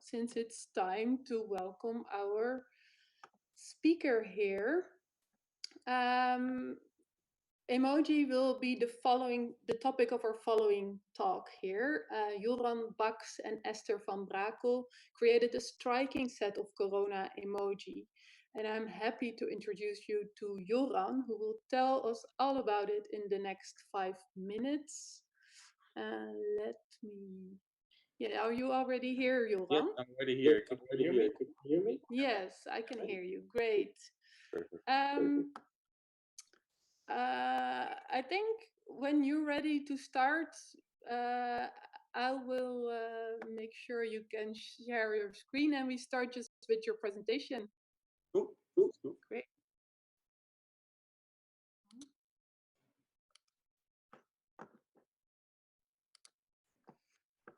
since it's time to welcome our speaker here. Um, Emoji will be the topic of our following talk here. Joran Backx and Esther van Brakel created a striking set of Corona emoji. And I'm happy to introduce you to Joran, who will tell us all about it in the next 5 minutes. Let me. Yeah, are you already here, Yes, Joran? I'm already here. Can you hear me? Yes, I can hear you. Great. Perfect. Um, I think when you're ready to start, uh, I will make sure you can share your screen and we start just with your presentation. Cool. Cool. Great.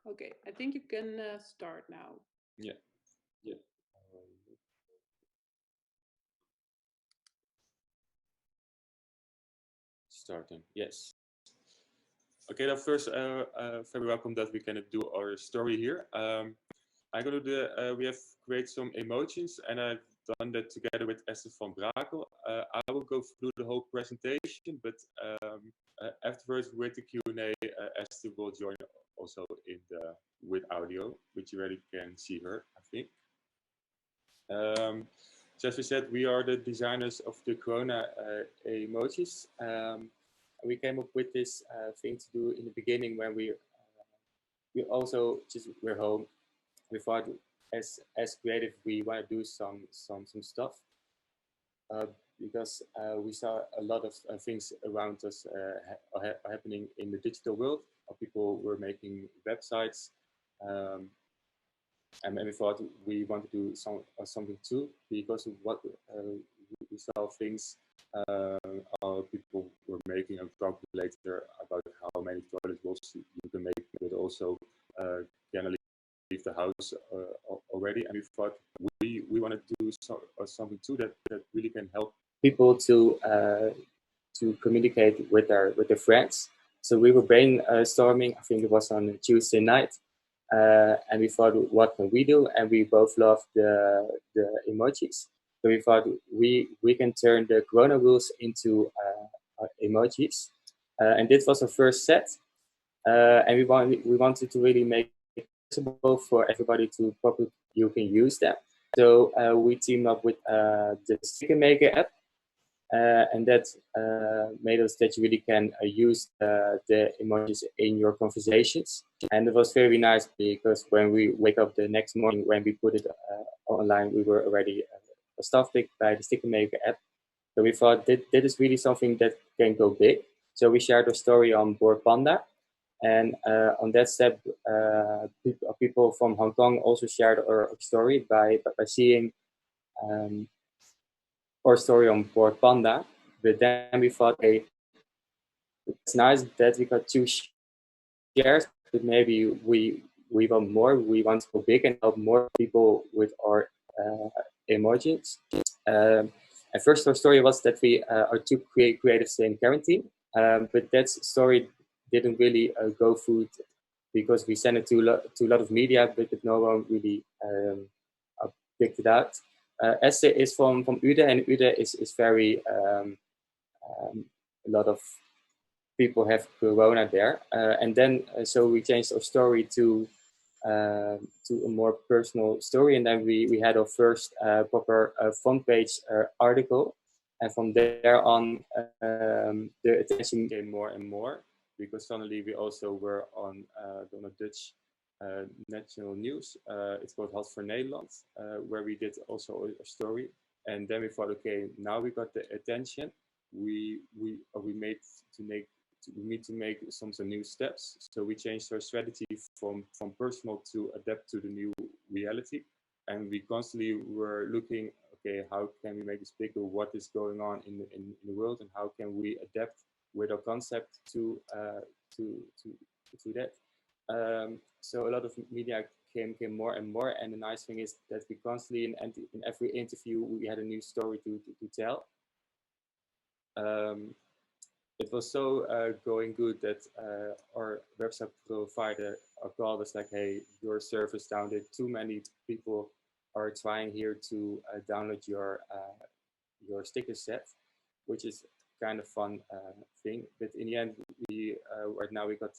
Okay, I think you can start now. Yeah. Starting. Yes. Okay. Now first, very welcome that we can do our story here. I'm gonna do. We have created some emojis, and I've done that together with Esther van Brakel. I will go through the whole presentation, but afterwards with the Q&A, Esther will join also in the with audio, which you already can see her, I think. So as we said, we are the designers of the Corona emojis. We came up with this thing to do in the beginning when we also just were home. We thought as creative we want to do some stuff uh, because we saw a lot of things around us are happening in the digital world. People were making websites. Um, and we thought we want to do something too because of what we saw things uh, people were making and talk later about how many toilet rolls you can make, but also can leave the house already. And we thought we want to do something too that really can help people to communicate with their friends. So we were brainstorming. I think it was on a Tuesday night, and we thought, what can we do? And we both loved the emojis. So we thought we can turn the Corona rules into emojis, and this was our first set. And we wanted to really make it possible for everybody to properly you can use them. So we teamed up with the Sticker Maker app, and that made us that you really can use the emojis in your conversations. And it was very nice because when we wake up the next morning, when we put it online, we were already staff picked by the Sticker Maker app. So we thought that is really something that can go big. So we shared our story on Board Panda. And on that step, people from Hong Kong also shared our story by seeing our story on Board Panda. But then we thought, hey, it's nice that we got 2 shares, but maybe we want more. We want to go big and help more people with our emojis. And first, our story was that we are 2 creatives in quarantine, but that story didn't really go through because we sent it to a lot of media, but no one really picked it out. Esther is from Ude, and Ude is very a lot of people have Corona there, and then so we changed our story to a more personal story, and then we had our first proper front page article, and from there on the attention came more and more because suddenly we also were on the Dutch national news. It's called Hot for Nederland, where we did also a story, and then we thought, okay, now we got the attention. We made to make we need to make some new steps. So we changed our strategy from personal to adapt to the new reality. And we constantly were looking, okay, how can we make this bigger? What is going on in the world, and how can we adapt with our concept to to that? So a lot of media came more and more. And the nice thing is that we constantly in every interview we had a new story to tell. It was so going good that our website provider called us like, hey, your server's down there. Too many people are trying here to download your sticker set, which is kind of fun thing. But in the end, we right now we got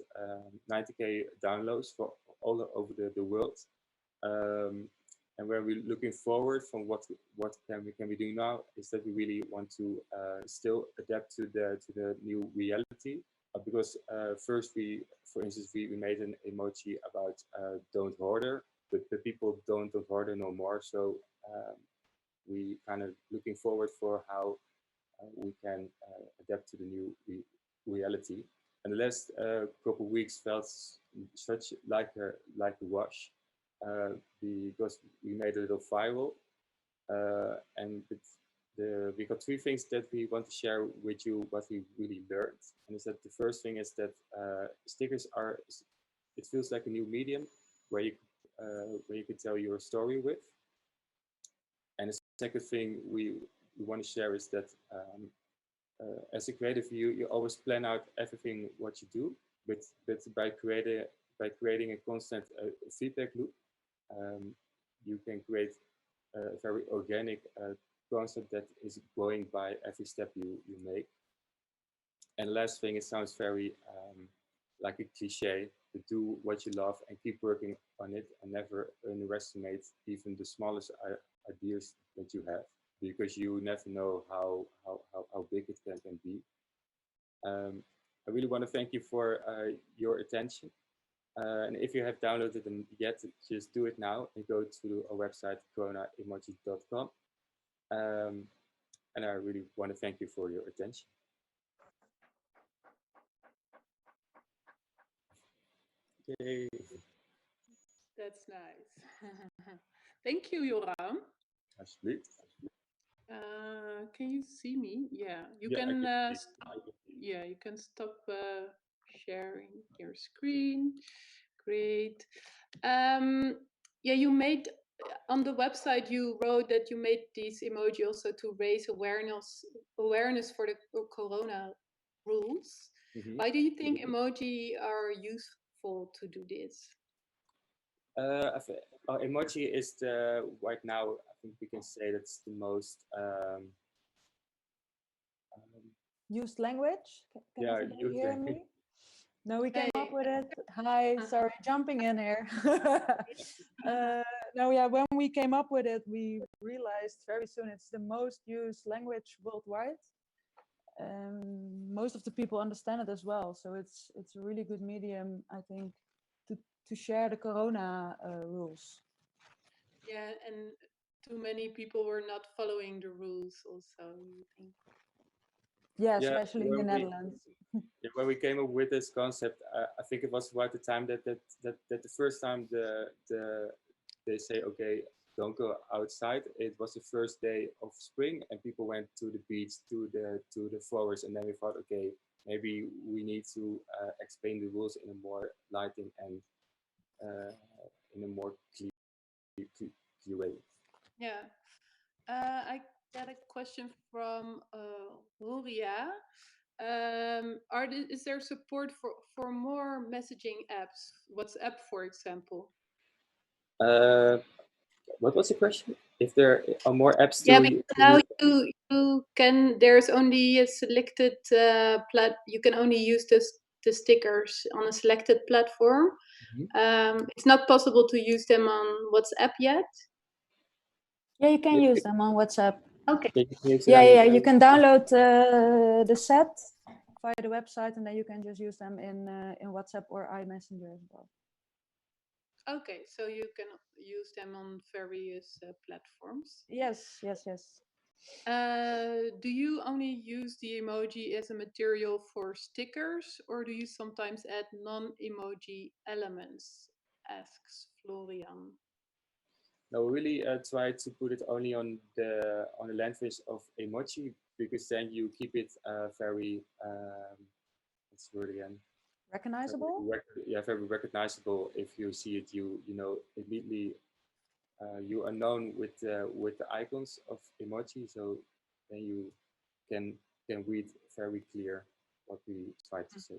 90K downloads for all over the world. And where we're looking forward from what can we do now is that we really want to still adapt to the new reality. Because first for instance, we made an emoji about don't hoarder, but the people don't hoarder no more. So we kind of looking forward for how we can adapt to the new reality. And the last couple of weeks felt such like a rush because we made a little viral, and we got three things that we want to share with you what we really learned. And is that the first thing is that stickers are, it feels like a new medium where you can tell your story with. And the second thing we want to share is that as a creative, you always plan out everything what you do, but by creating a constant feedback loop, you can create a very organic concept that is growing by every step you make. And last thing, it sounds very like a cliche, to do what you love and keep working on it and never underestimate even the smallest ideas that you have, because you never know how big it can be. I really want to thank you for your attention. And if you have downloaded them yet, just do it now and go to our website, coronaemoji.com. And I really want to thank you for your attention. Yay. That's nice. Thank you, Joran. Alsjeblieft. Can you see me? Yeah, you Yeah, I can. can see. Yeah, you can stop sharing your screen. Great. Yeah, you made on the website. You wrote that you made these emoji also to raise awareness for the corona rules. Mm-hmm. Why do you think emoji are useful to do this? Emoji is the right now. I think we can say that's the most used language. Can yeah everybody used hear language. me? No, we came up Hey. with it. Hi, sorry, jumping in here. No, yeah, when we came up with it, we realized very soon it's the most used language worldwide. Most of the people understand it as well, so it's a really good medium, I think, to share the corona rules. Yeah, and too many people were not following the rules. Also, you think? Yeah, Yeah, especially in the Netherlands. when we came up with this concept, I think it was about the time that the first time they say, okay, don't go outside. It was the first day of spring, and people went to the beach, to the forest, and then we thought, okay, maybe we need to explain the rules in a more lighting and in a more clear way. Yeah. I got a question from Horia. Is there support for more messaging apps? WhatsApp, for example? What was the question? If there are more apps Yeah, to because to now use? you can. There's only a selected You can only use the stickers on a selected platform. It's not possible to use them on WhatsApp yet. Yeah, you can use them on WhatsApp. Okay. Yeah, you can download the set via the website, and then you can just use them in WhatsApp or iMessenger as well. Okay, so you can use them on various platforms. Yes. Do you only use the emoji as a material for stickers, or do you sometimes add non-emoji elements? Asks Florian. No, we really try to put it only on the language of emoji, because then you keep it very what's the word again? Recognizable? Very recognizable. If you see it, you know immediately. You are known with the icons of emoji, so then you can read very clear what we try to say.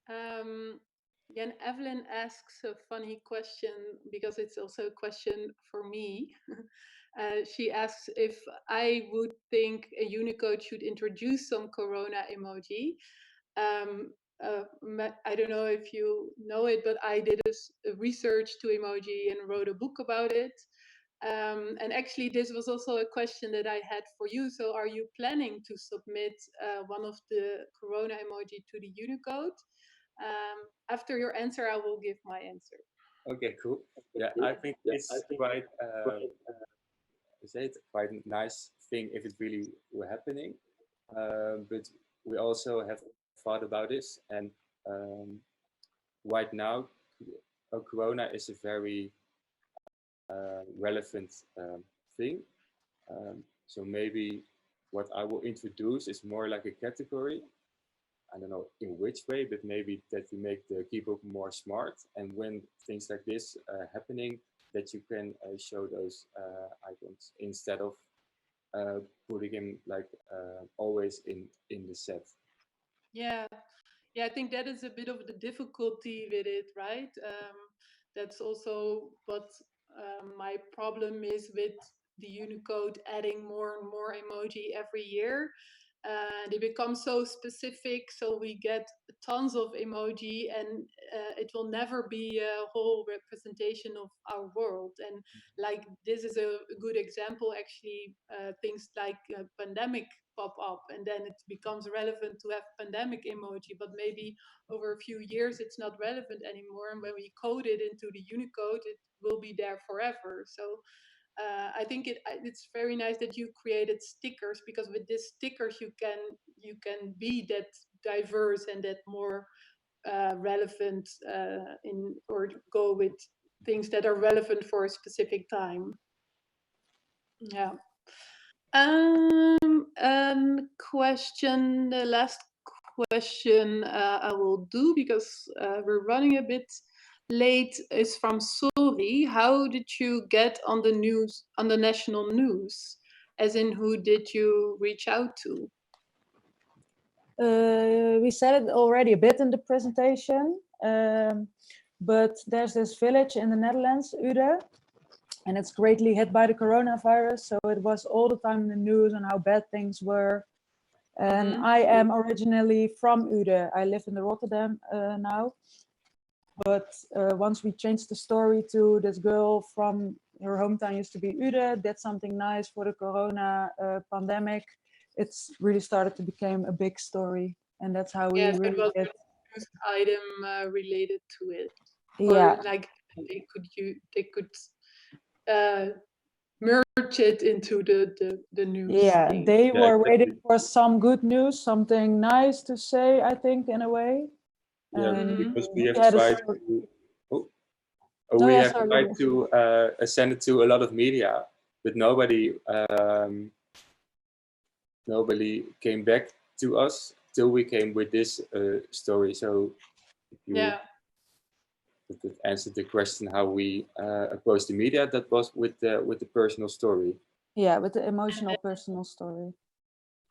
Um, Yeah, and Evelyn asks a funny question because it's also a question for me. She asks if I would think a Unicode should introduce some Corona emoji. Um, I don't know if you know it, but I did a research to emoji and wrote a book about it. And actually, this was also a question that I had for you. So, are you planning to submit one of the Corona emoji to the Unicode? After your answer, I will give my answer. Okay, cool. Yeah, I think it's quite it's quite a nice thing if it really were happening. But we also have thought about this, and right now, Corona is a very relevant thing. So maybe what I will introduce is more like a category. I don't know in which way, but maybe that we make the keyboard more smart. And when things like this happening, that you can show those icons instead of putting him like always in the set. Yeah, yeah, I think that is a bit of the difficulty with it, right? That's also what my problem is with the Unicode adding more and more emoji every year. They become so specific, so we get tons of emoji, and it will never be a whole representation of our world. And like this is a good example, actually, things like pandemic pop up, and then it becomes relevant to have pandemic emoji, but maybe over a few years it's not relevant anymore, and when we code it into the Unicode it will be there forever. So I think it's very nice that you created stickers, because with these stickers you can be that diverse and that more relevant in, or go with things that are relevant for a specific time. Yeah. Question, the last question I will do, because we're running a bit late, is from Sori. How did you get on the news, on the national news? As in, who did you reach out to? We said it already a bit in the presentation, but there's this village in the Netherlands, Uden, and it's greatly hit by the coronavirus. So it was all the time in the news on how bad things were. And I am originally from Uden. I live in the Rotterdam now. But once we changed the story to this girl from her hometown used to be Uden, did something nice for the corona pandemic, it's really started to become a big story. And that's how we Yes, really it was did. a news item related to it. Yeah. Or like they could merge it into the news thing. They were waiting for some good news, something nice to say, I think, in a way. Yeah, because we have tried to. No, we yeah, have sorry. tried to send it to a lot of media, but nobody came back to us till we came with this story. So Yeah. that answered the question how we approached the media. That was with the personal story. Yeah, with the emotional personal story.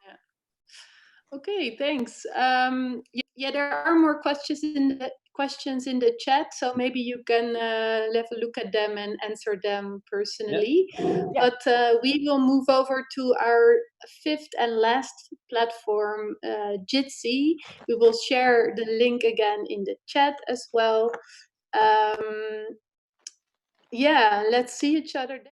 Yeah. Okay, thanks. Yeah, there are more questions in the chat, so maybe you can have a look at them and answer them personally. Yeah. But we will move over to our fifth and last platform, Jitsi. We will share the link again in the chat as well. Yeah, let's see each other.